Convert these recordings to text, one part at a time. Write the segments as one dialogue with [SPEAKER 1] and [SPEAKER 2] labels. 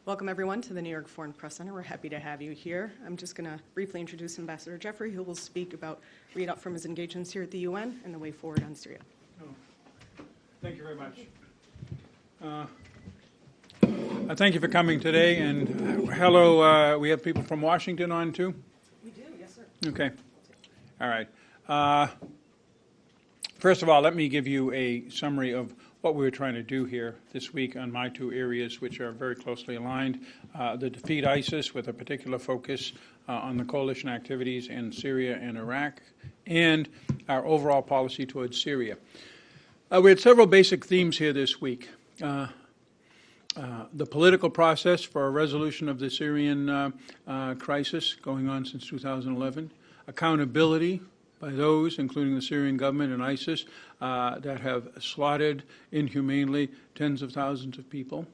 [SPEAKER 1] Welcome, everyone, to the New York Foreign Press Center. We're happy to have you here. I'm just going to briefly introduce Ambassador Jeffrey, who will speak about read up from his engagements here at the UN and the way forward on Syria.
[SPEAKER 2] Thank you very much. Thank you for coming today, and hello. We have people from Washington on too?
[SPEAKER 1] We do, yes, sir.
[SPEAKER 2] Okay. All right. First of all, let me give you a summary of what we were trying to do here this week on my two areas, which are very closely aligned. The defeat ISIS with a particular focus on the coalition activities in Syria and Iraq, and our overall policy towards Syria. We had several basic themes here this week. The political process for a resolution of the Syrian crisis going on since 2011. Accountability by those, including the Syrian government and ISIS, that have slaughtered inhumanely tens of thousands of people.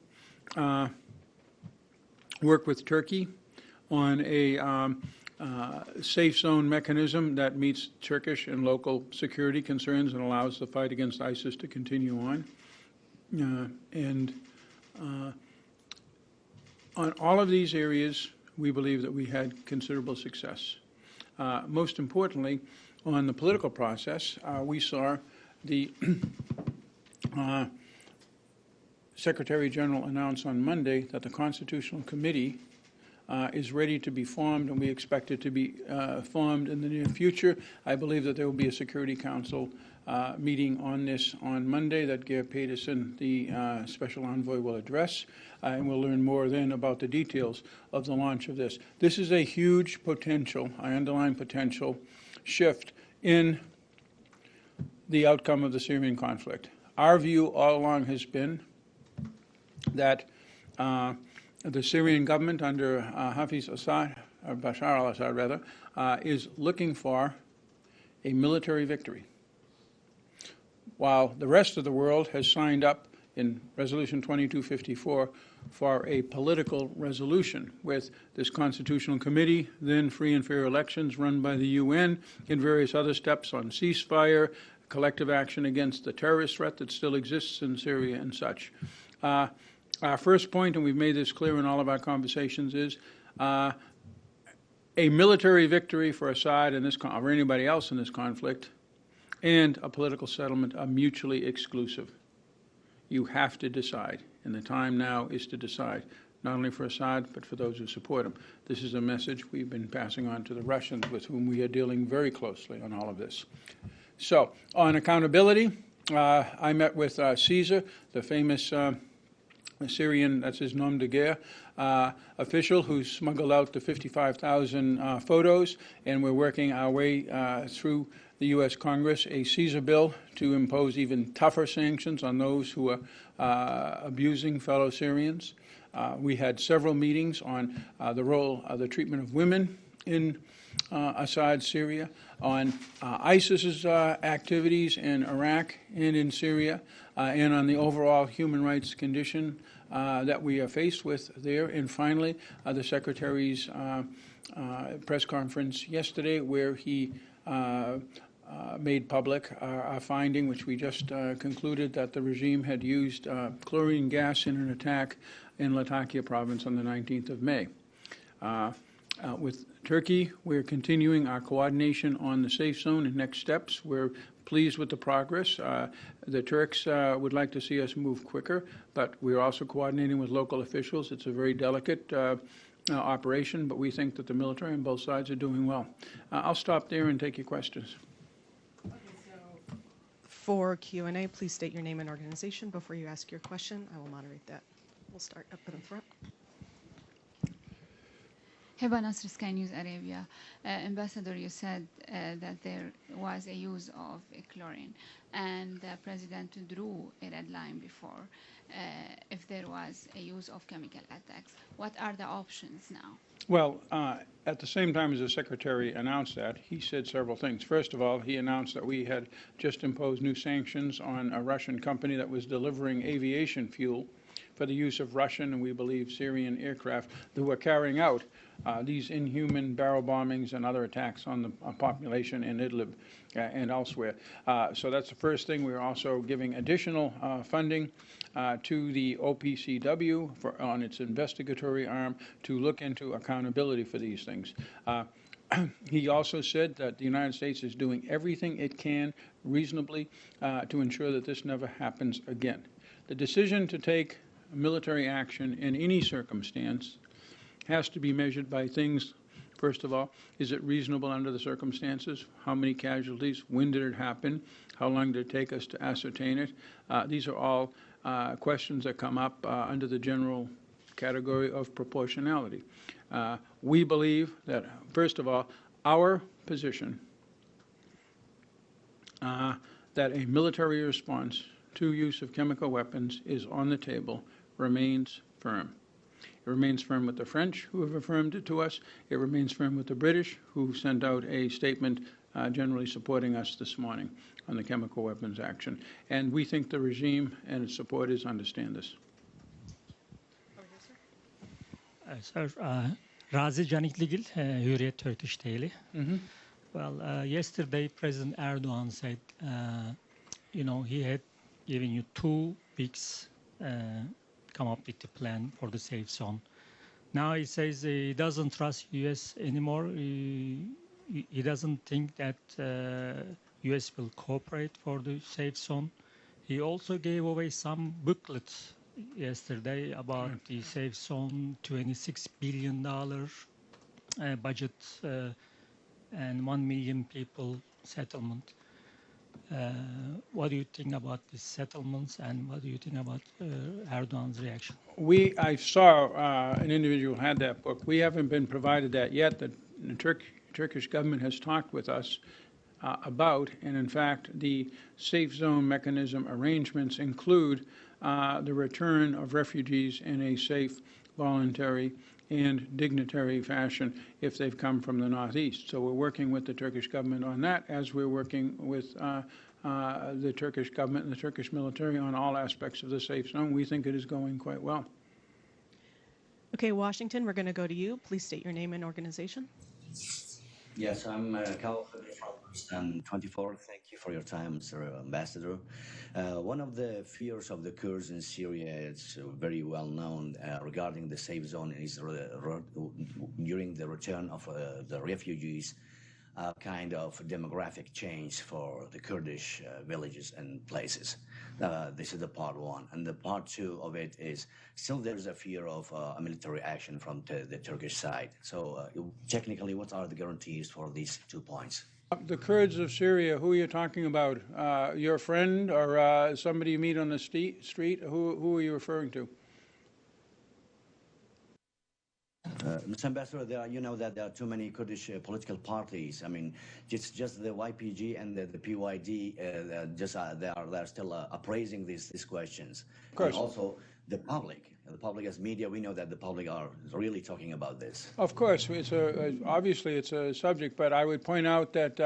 [SPEAKER 2] Work with Turkey on a safe zone mechanism that meets Turkish and local security concerns and allows the fight against ISIS to continue on. On all of these areas, we believe that we had considerable success. Most importantly, on the political process, we saw the Secretary General announce on Monday that the Constitutional Committee is ready to be formed, and we expect it to be formed in the near future. I believe that there will be a Security Council meeting on this on Monday that Geir Pedersen, the Special Envoy, will address, and we'll learn more then about the details of the launch of this. This is a huge potential, I underline potential, shift in the outcome of the Syrian conflict. Our view all along has been that the Syrian government under Hafiz Assad, or Bashar al-Assad rather, is looking for a military victory, while the rest of the world has signed up in Resolution 2254 for a political resolution with this Constitutional Committee, then free and fair elections run by the UN, and various other steps on ceasefire, collective action against the terrorist threat that still exists in Syria and such. Our first point, and we've made this clear in all of our conversations, is a military victory for Assad and or anybody else in this conflict, and a political settlement are mutually exclusive. You have to decide, and the time now is to decide, not only for Assad, but for those who support him. This is a message we've been passing on to the Russians, with whom we are dealing very closely on all of this. So, on accountability, I met with Caesar, the famous Syrian, that's his nom de guerre, official who smuggled out the 55,000 photos, and we're working our way through the U.S. Congress a Caesar bill to impose even tougher sanctions on those who are abusing fellow Syrians. We had several meetings on the role of the treatment of women in Assad's Syria, on ISIS's activities in Iraq and in Syria, and on the overall human rights condition that we are faced with there. And finally, the Secretary's press conference yesterday, where he made public our finding, which we just concluded, that the regime had used chlorine gas in an attack in Latakia province on the 19th of May. With Turkey, we're continuing our coordination on the safe zone and next steps. We're pleased with the progress. The Turks would like to see us move quicker, but we're also coordinating with local officials. It's a very delicate operation, but we think that the military on both sides are doing well. I'll stop there and take your questions.
[SPEAKER 1] Okay, so for Q&A, please state your name and organization before you ask your question. I will moderate that. We'll start up in the front.
[SPEAKER 3] Heba Nasr, Sky News Arabia. Ambassador, you said that there was a use of chlorine, and the President drew a red line before if there was a use of chemical attacks. What are the options now?
[SPEAKER 2] Well, at the same time as the Secretary announced that, he said several things. First of all, he announced that we had just imposed new sanctions on a Russian company that was delivering aviation fuel for the use of Russian and we believe Syrian aircraft that were carrying out these inhuman barrel bombings and other attacks on the population in Idlib and elsewhere. So that's the first thing. We're also giving additional funding to the OPCW on its investigatory arm to look into accountability for these things. He also said that the United States is doing everything it can reasonably to ensure that this never happens again. The decision to take military action in any circumstance has to be measured by things. First of all, is it reasonable under the circumstances? How many casualties? When did it happen? How long did it take us to ascertain it? These are all questions that come up under the general category of proportionality. We believe that, first of all, our position that a military response to use of chemical weapons is on the table remains firm. It remains firm with the French, who have affirmed it to us. It remains firm with the British, who sent out a statement generally supporting us this morning on the chemical weapons action. And we think the regime and its supporters understand this.
[SPEAKER 4] Sir, Razi Canikligil, Hürriyet Turkish Daily. Well, yesterday President Erdogan said, he had given you 2 weeks come up with the plan for the safe zone. Now he says he doesn't trust U.S. anymore. He doesn't think that U.S. will cooperate for the safe zone. He also gave away some booklets yesterday about the safe zone, $26 billion budget and 1 million people settlement. What do you think about these settlements, and what do you think about Erdogan's reaction?
[SPEAKER 2] I saw an individual had that book. We haven't been provided that yet. The Turkish government has talked with us about, and in fact, the safe zone mechanism arrangements include the return of refugees in a safe, voluntary, and dignitary fashion if they've come from the Northeast. So we're working with the Turkish government on that, as we're working with the Turkish government and the Turkish military on all aspects of the safe zone. We think it is going quite well.
[SPEAKER 1] Okay, Washington, we're going to go to you. Please state your name and organization.
[SPEAKER 5] Yes, I'm Cal from Stand 24. Thank you for your time, Mr. Ambassador. One of the fears of the Kurds in Syria, it's very well known regarding the safe zone, is during the return of the refugees, kind of demographic change for the Kurdish villages and places. This is the part one. And the part two of it is still there's a fear of a military action from the Turkish side. So technically, what are the guarantees for these 2 points?
[SPEAKER 2] The Kurds of Syria, who are you talking about? Your friend or somebody you meet on the street? Who are you referring to?
[SPEAKER 5] Mr. Ambassador, you know that there are too many Kurdish political parties. I mean, just the YPG and the PYD, they're still appraising these questions.
[SPEAKER 2] Of course.
[SPEAKER 5] And also the public as media, we know that the public are really talking about this.
[SPEAKER 2] Of course, obviously it's a subject, but I would point out that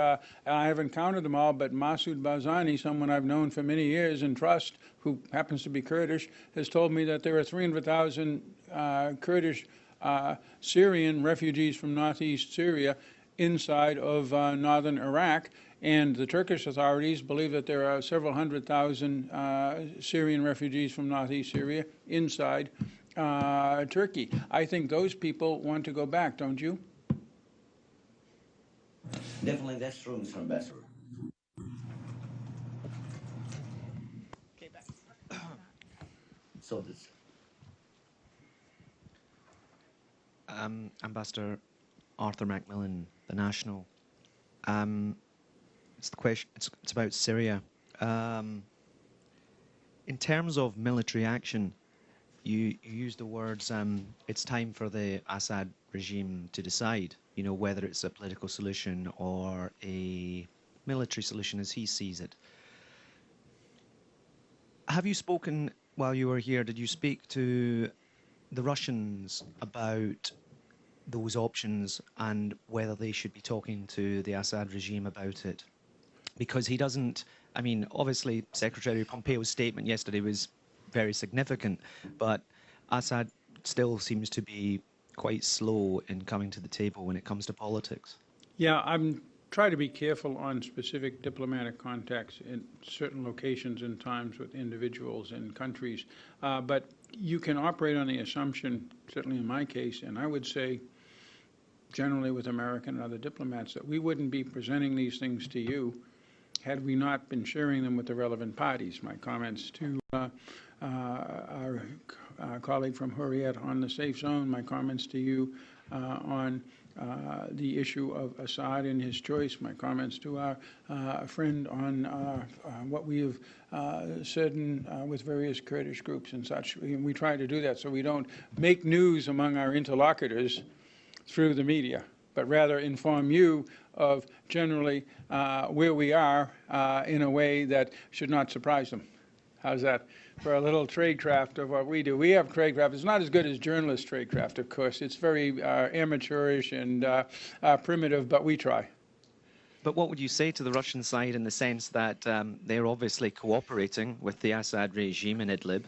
[SPEAKER 2] I haven't counted them all, but Masoud Barzani, someone I've known for many years and trust, who happens to be Kurdish, has told me that there are 300,000 Kurdish Syrian refugees from northeast Syria inside of northern Iraq, and the Turkish authorities believe that there are several 100,000 Syrian refugees from northeast Syria inside Turkey. I think those people want to go back, don't you?
[SPEAKER 5] Definitely, that's true, Mr. Ambassador.
[SPEAKER 1] Okay, back.
[SPEAKER 5] So this.
[SPEAKER 6] Ambassador Arthur Macmillan, The National. It's the question. It's about Syria. In terms of military action, you used the words. It's time for the Assad regime to decide. Whether it's a political solution or a military solution, as he sees it. Have you spoken while you were here? Did you speak to the Russians about those options and whether they should be talking to the Assad regime about it? Because he doesn't, obviously Secretary Pompeo's statement yesterday was very significant, but Assad still seems to be quite slow in coming to the table when it comes to politics.
[SPEAKER 2] Yeah, I'm trying to be careful on specific diplomatic contacts in certain locations and times with individuals and countries. But you can operate on the assumption, certainly in my case, and I would say generally with American and other diplomats, that we wouldn't be presenting these things to you had we not been sharing them with the relevant parties. My comments to our colleague from Hurriyet on the safe zone, my comments to you on the issue of Assad and his choice, my comments to our friend on what we have said with various Kurdish groups and such. We try to do that so we don't make news among our interlocutors through the media, but rather inform you of generally where we are in a way that should not surprise them. How's that for a little tradecraft of what we do? We have tradecraft. It's not as good as journalist tradecraft, of course. It's very amateurish and primitive, but we try.
[SPEAKER 6] But what would you say to the Russian side in the sense that they're obviously cooperating with the Assad regime in Idlib?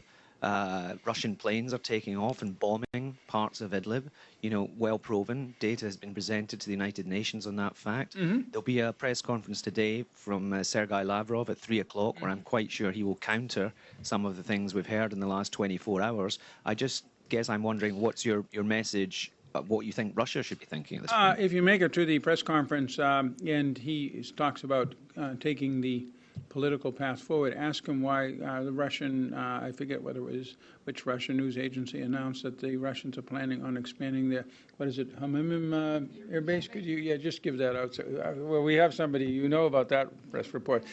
[SPEAKER 6] Russian planes are taking off and bombing parts of Idlib. You know, well proven. Data has been presented to the United Nations on that fact. There'll be a press conference today from Sergei Lavrov at 3 o'clock where I'm quite sure he will counter some of the things we've heard in the last 24 hours. I just guess I'm wondering what's your message, what you think Russia should be thinking at this point?
[SPEAKER 2] If you make it to the press conference and he talks about taking the political path forward, ask him why the Russian, I forget whether it was which Russian news agency announced that the Russians are planning on expanding their, what is it, Hamimim air base? Could you, just give that out. So, well, we have somebody, you know about that press report.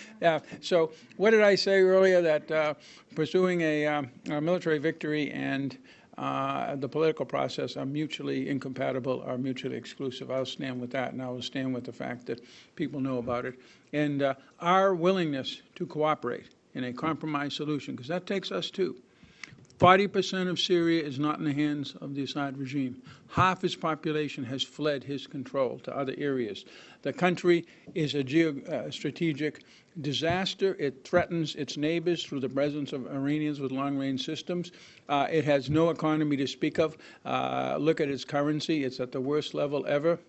[SPEAKER 2] So what did I say earlier? That pursuing a military victory and the political process are mutually incompatible, are mutually exclusive. I'll stand with that, and I will stand with the fact that people know about it. And our willingness to cooperate in a compromise solution, because that takes us too. 40% of Syria is not in the hands of the Assad regime. Half its population has fled his control to other areas. The country is a strategic disaster. It threatens its neighbors through the presence of Iranians with long-range systems. It has no economy to speak of. Look at its currency. It's at the worst level ever,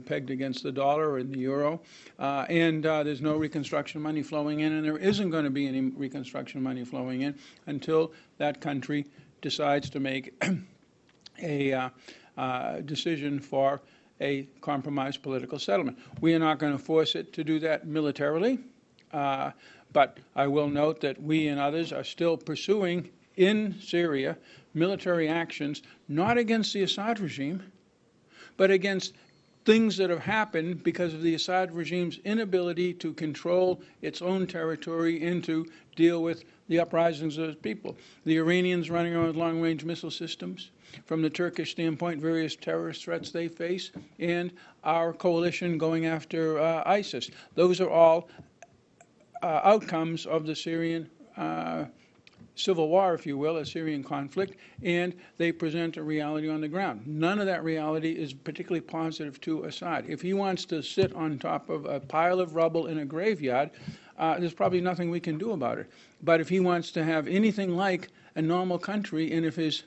[SPEAKER 2] pegged against the dollar and the euro. And there's no reconstruction money flowing in, and there isn't going to be any reconstruction money flowing in until that country decides to make a decision for a compromised political settlement. We are not going to force it to do that militarily, but I will note that we and others are still pursuing in Syria military actions, not against the Assad regime, but against things that have happened because of the Assad regime's inability to control its own territory and to deal with the uprisings of its people. The Iranians running around with long-range missile systems, from the Turkish standpoint, various terrorist threats they face, and our coalition going after ISIS. Those are all outcomes of the Syrian civil war, if you will, a Syrian conflict, and they present a reality on the ground. None of that reality is particularly positive to Assad. If he wants to sit on top of a pile of rubble in a graveyard, there's probably nothing we can do about it. But if he wants to have anything like a normal country, and if his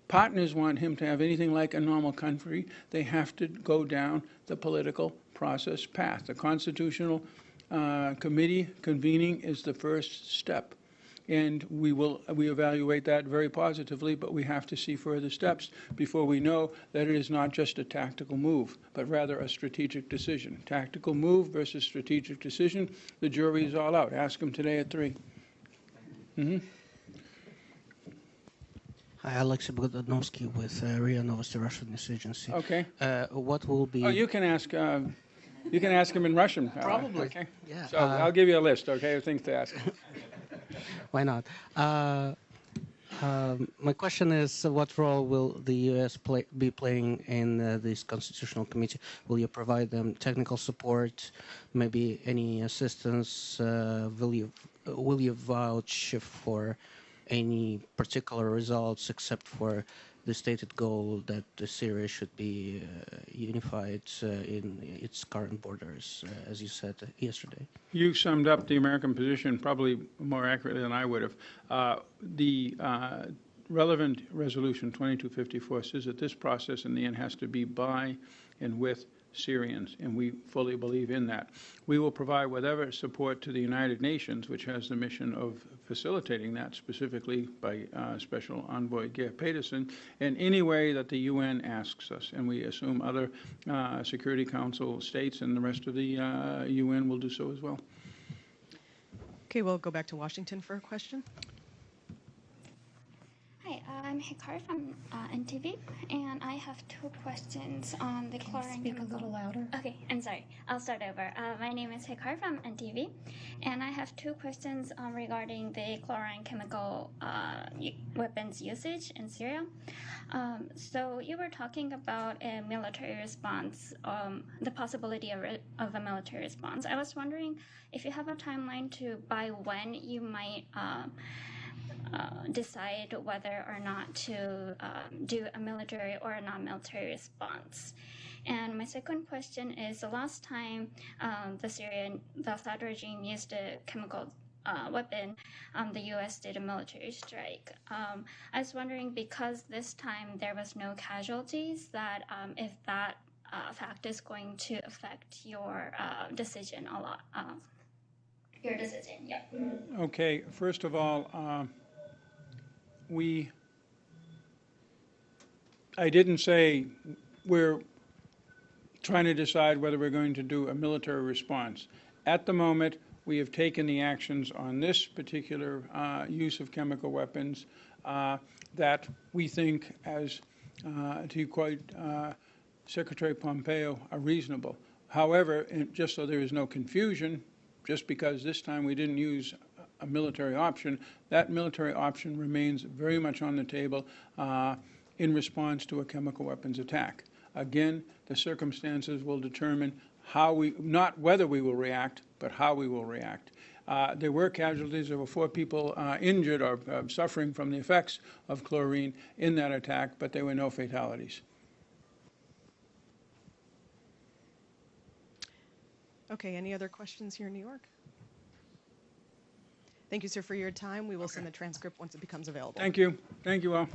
[SPEAKER 2] partners want him to have anything like a normal country, they have to go down the political process path. The Constitutional Committee convening is the first step. And we evaluate that very positively, but we have to see further steps before we know that it is not just a tactical move, but rather a strategic decision. Tactical move versus strategic decision, the jury is all out. Ask them today at 3.
[SPEAKER 7] Hi, Alexei Bogdanovsky with RIA Novosti Russian News Agency.
[SPEAKER 2] Okay.
[SPEAKER 7] What will be...
[SPEAKER 2] Oh, you can ask him in Russian.
[SPEAKER 7] Probably.
[SPEAKER 2] Okay.
[SPEAKER 7] Yeah.
[SPEAKER 2] So I'll give you a list, okay, of things to ask.
[SPEAKER 7] Why not? My question is, what role will the U.S. be playing in this constitutional committee? Will you provide them technical support, maybe any assistance? Will you vouch for any particular results except for the stated goal that Syria should be unified in its current borders, as you said yesterday?
[SPEAKER 2] You summed up the American position probably more accurately than I would have. The relevant resolution 2254 says that this process in the end has to be by and with Syrians, and we fully believe in that. We will provide whatever support to the United Nations, which has the mission of facilitating that, specifically by Special Envoy Geir Pedersen, in any way that the UN asks us, and we assume other Security Council states and the rest of the UN will do so as well.
[SPEAKER 1] Okay, we'll go back to Washington for a question.
[SPEAKER 8] Hi, I'm Hikari from NTV, and I have two questions on the chlorine
[SPEAKER 9] Speak
[SPEAKER 8] chemical.
[SPEAKER 9] a little louder.
[SPEAKER 8] Okay, I'm sorry. I'll start over. My name is Hikari from NTV, and I have two questions regarding the chlorine chemical weapons usage in Syria. So you were talking about a military response, the possibility of a military response. I was wondering if you have a timeline to by when you might decide whether or not to do a military or a non-military response. And my second question is, the last time the Assad regime used a chemical weapon, the U.S. did a military strike. I was wondering, because this time there was no casualties, that if that fact is going to affect your decision a lot. Your decision, yeah.
[SPEAKER 2] Okay, first of all, I didn't say we're trying to decide whether we're going to do a military response. At the moment, we have taken the actions on this particular use of chemical weapons that we think, as to quote Secretary Pompeo, are reasonable. However, just so there is no confusion, just because this time we didn't use a military option, that military option remains very much on the table in response to a chemical weapons attack. Again, the circumstances will determine not whether we will react, but how we will react. There were casualties. There were 4 people injured or suffering from the effects of chlorine in that attack, but there were no fatalities.
[SPEAKER 1] Okay, any other questions here in New York? Thank you, sir, for your time. We will send the transcript once it becomes available.
[SPEAKER 2] Thank you. Thank you all.